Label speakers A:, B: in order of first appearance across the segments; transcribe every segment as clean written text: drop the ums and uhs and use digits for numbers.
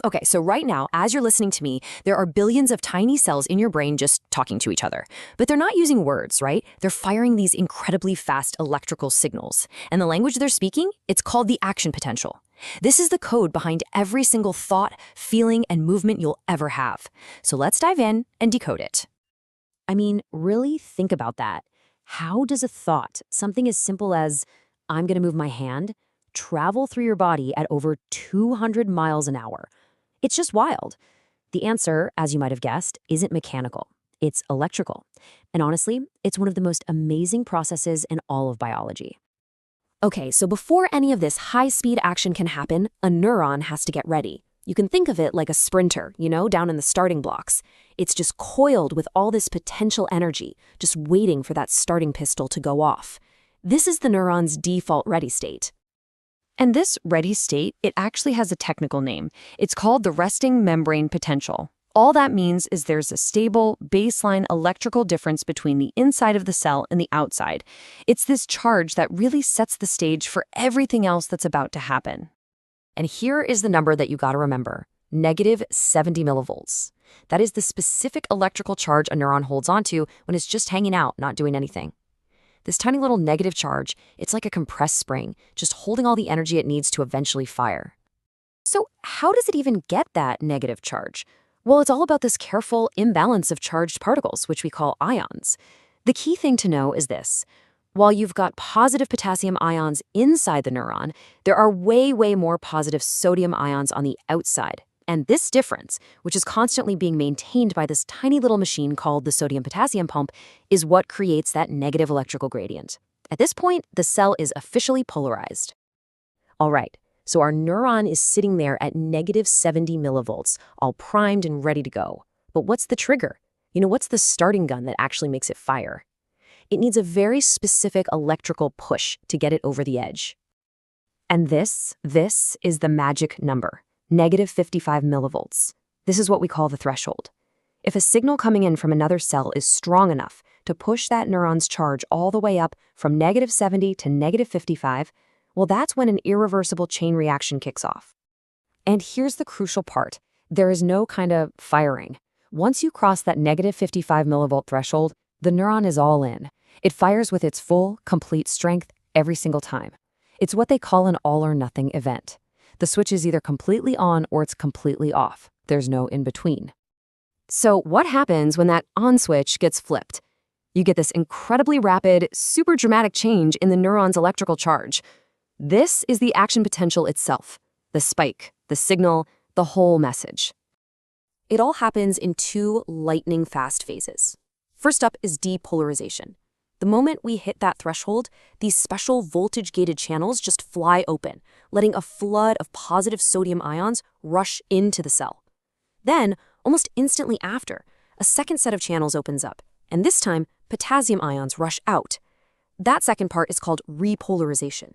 A: Okay, so right now, as you're listening to me, there are billions of tiny cells in your brain just talking to each other. But they're not using words, right? They're firing these incredibly fast electrical signals. And the language they're speaking, it's called the action potential. This is the code behind every single thought, feeling, and movement you'll ever have. So let's dive in and decode it. I mean, really think about that. How does a thought, something as simple as, I'm going to move my hand, travel through your body at over 200 miles an hour? It's just wild. The answer, as you might have guessed, isn't mechanical. It's electrical. And honestly, it's one of the most amazing processes in all of biology. Okay, so before any of this high-speed action can happen, a neuron has to get ready. You can think of it like a sprinter, down in the starting blocks. It's just coiled with all this potential energy, just waiting for that starting pistol to go off. This is the neuron's default ready state. And this ready state, it actually has a technical name. It's called the resting membrane potential. All that means is there's a stable, baseline electrical difference between the inside of the cell and the outside. It's this charge that really sets the stage for everything else that's about to happen. And here is the number that you gotta remember, -70 millivolts. That is the specific electrical charge a neuron holds onto when it's just hanging out, not doing anything. This tiny little negative charge, it's like a compressed spring, just holding all the energy it needs to eventually fire. So how does it even get that negative charge? Well, it's all about this careful imbalance of charged particles, which we call ions. The key thing to know is this. While you've got positive potassium ions inside the neuron, there are way more positive sodium ions on the outside. And this difference, which is constantly being maintained by this tiny little machine called the sodium-potassium pump, is what creates that negative electrical gradient. At this point, the cell is officially polarized. All right, so our neuron is sitting there at -70 millivolts, all primed and ready to go. But what's the trigger? What's the starting gun that actually makes it fire? It needs a very specific electrical push to get it over the edge. And this is the magic number. -55 millivolts. This is what we call the threshold. If a signal coming in from another cell is strong enough to push that neuron's charge all the way up from -70 to -55, well, that's when an irreversible chain reaction kicks off. And here's the crucial part. There is no kind of firing. Once you cross that -55 millivolt threshold, the neuron is all in. It fires with its full, complete strength every single time. It's what they call an all-or-nothing event. The switch is either completely on or it's completely off. There's no in-between. So what happens when that on switch gets flipped? You get this incredibly rapid, super dramatic change in the neuron's electrical charge. This is the action potential itself, the spike, the signal, the whole message. It all happens in two lightning-fast phases. First up is depolarization. The moment we hit that threshold, these special voltage-gated channels just fly open, letting a flood of positive sodium ions rush into the cell. Then, almost instantly after, a second set of channels opens up, and this time, potassium ions rush out. That second part is called repolarization.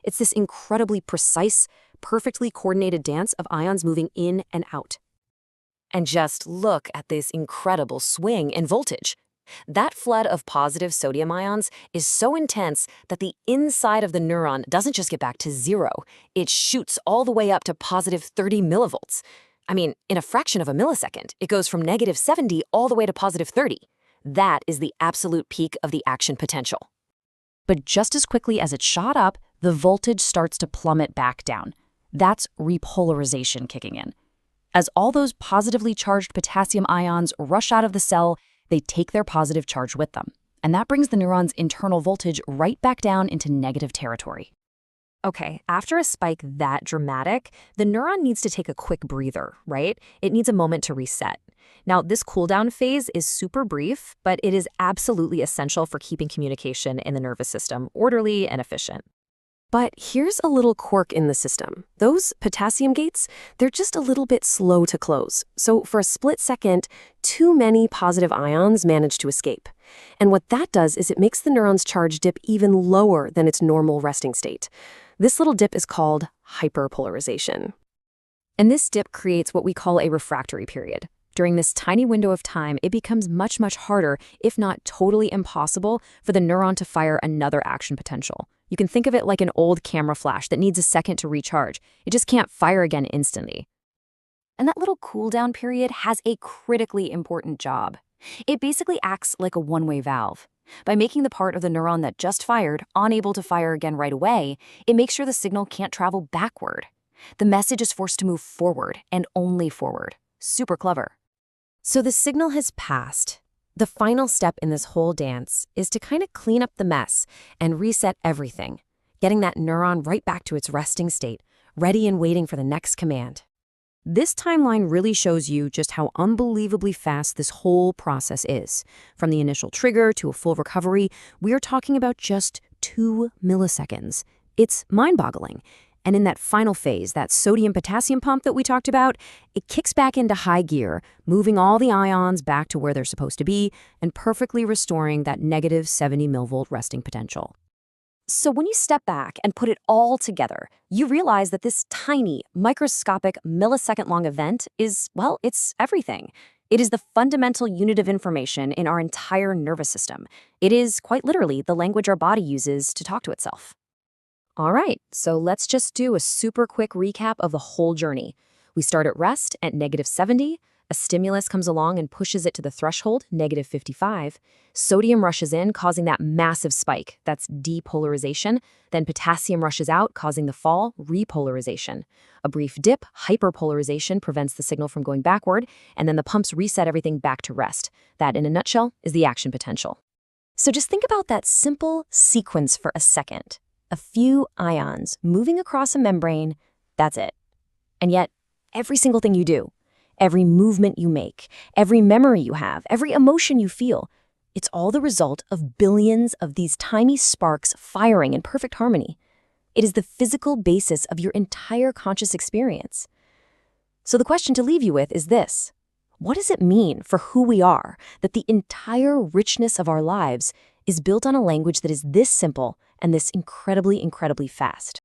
A: It's this incredibly precise, perfectly coordinated dance of ions moving in and out. And just look at this incredible swing in voltage. That flood of positive sodium ions is so intense that the inside of the neuron doesn't just get back to zero, it shoots all the way up to positive 30 millivolts. I mean, in a fraction of a millisecond, it goes from -70 all the way to positive 30. That is the absolute peak of the action potential. But just as quickly as it shot up, the voltage starts to plummet back down. That's repolarization kicking in. As all those positively charged potassium ions rush out of the cell, they take their positive charge with them. And that brings the neuron's internal voltage right back down into negative territory. Okay, after a spike that dramatic, the neuron needs to take a quick breather, right? It needs a moment to reset. Now, this cooldown phase is super brief, but it is absolutely essential for keeping communication in the nervous system orderly and efficient. But here's a little quirk in the system. Those potassium gates, they're just a little bit slow to close. So for a split second, too many positive ions manage to escape. And what that does is it makes the neuron's charge dip even lower than its normal resting state. This little dip is called hyperpolarization. And this dip creates what we call a refractory period. During this tiny window of time, it becomes much harder, if not totally impossible, for the neuron to fire another action potential. You can think of it like an old camera flash that needs a second to recharge. It just can't fire again instantly. And that little cooldown period has a critically important job. It basically acts like a one-way valve. By making the part of the neuron that just fired unable to fire again right away, it makes sure the signal can't travel backward. The message is forced to move forward and only forward. Super clever. So the signal has passed. The final step in this whole dance is to kind of clean up the mess and reset everything, getting that neuron right back to its resting state, ready and waiting for the next command. This timeline really shows you just how unbelievably fast this whole process is. From the initial trigger to a full recovery, we are talking about just 2 milliseconds. It's mind-boggling. And in that final phase, that sodium-potassium pump that we talked about, it kicks back into high gear, moving all the ions back to where they're supposed to be and perfectly restoring that negative 70 millivolt resting potential. So when you step back and put it all together, you realize that this tiny, microscopic, millisecond-long event is, well, it's everything. It is the fundamental unit of information in our entire nervous system. It is, quite literally, the language our body uses to talk to itself. All right, so let's just do a super quick recap of the whole journey. We start at rest at negative 70. A stimulus comes along and pushes it to the threshold, negative 55. Sodium rushes in, causing that massive spike. That's depolarization. Then potassium rushes out, causing the fall, repolarization. A brief dip, hyperpolarization, prevents the signal from going backward. And then the pumps reset everything back to rest. That, in a nutshell, is the action potential. So just think about that simple sequence for a second. A few ions moving across a membrane, that's it. And yet, every single thing you do, every movement you make, every memory you have, every emotion you feel, it's all the result of billions of these tiny sparks firing in perfect harmony. It is the physical basis of your entire conscious experience. So the question to leave you with is this: what does it mean for who we are that the entire richness of our lives is built on a language that is this simple and this incredibly, incredibly fast?